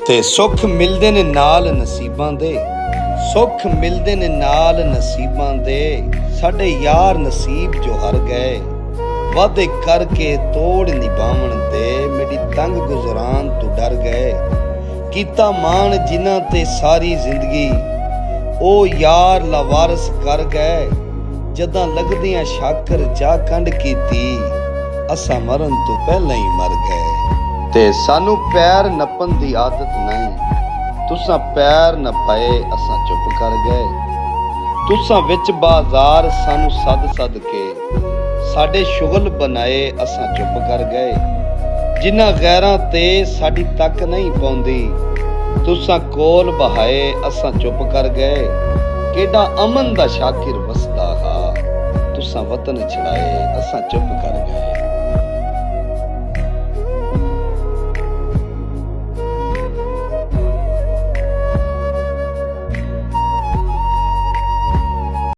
ਤੇ ਸੁੱਖ ਮਿਲਦੇ ਨੇ ਨਾਲ ਨਸੀਬਾਂ ਦੇ, ਸੁੱਖ ਮਿਲਦੇ ਨੇ ਨਾਲ ਨਸੀਬਾਂ ਦੇ। ਸਾਡੇ ਯਾਰ ਨਸੀਬ ਜੋ ਹਰ ਗਏ, ਵਾਅਦੇ ਕਰਕੇ ਤੋੜ ਨਿਭਾਵਣ ਦੇ। ਮੇਰੀ ਤੰਗ ਗੁਜ਼ਰਾਨ ਤੋਂ ਡਰ ਗਏ, ਕੀਤਾ ਮਾਣ ਜਿਨ੍ਹਾਂ ਤੇ ਸਾਰੀ ਜ਼ਿੰਦਗੀ, ਉਹ ਯਾਰ ਲਾਵਾਰਸ ਕਰ ਗਏ। ਜਦਾਂ ਲੱਗਦੀਆਂ ਸ਼ਾਕਰ ਜਾ ਕੰਡ ਕੀਤੀ, ਅਸਾਂ ਮਰਨ ਤੋਂ ਪਹਿਲਾਂ ਹੀ ਮਰ ਗਏ। ਤੇ ਸਾਨੂੰ ਪੈਰ ਨੱਪਣ ਦੀ ਆਦਤ ਨਹੀਂ, ਤੁਸਾਂ ਪੈਰ ਨਪਾਏ ਅਸਾਂ ਚੁੱਪ ਕਰ ਗਏ। ਤੁਸਾਂ ਵਿੱਚ ਬਾਜ਼ਾਰ ਸਾਨੂੰ ਸੱਦ ਕੇ, ਸਾਡੇ ਸ਼ੁਗਲ ਬਣਾਏ ਅਸਾਂ ਚੁੱਪ ਕਰ ਗਏ। ਜਿਨ੍ਹਾਂ ਗੈਰਾਂ ਤੇ ਸਾਡੀ ਤੱਕ ਨਹੀਂ ਪਾਉਂਦੀ, ਤੁਸਾਂ ਕੋਲ ਬਹਾਏ ਅਸਾਂ ਚੁੱਪ ਕਰ ਗਏ। ਕਿਹੜਾ ਅਮਨ ਦਾ ਸ਼ਾਕਿਰ ਵਸਦਾ ਹਾ, ਤੁਸਾਂ ਵਤਨ ਛੜਾਏ ਅਸਾਂ ਚੁੱਪ ਕਰ ਗਏ।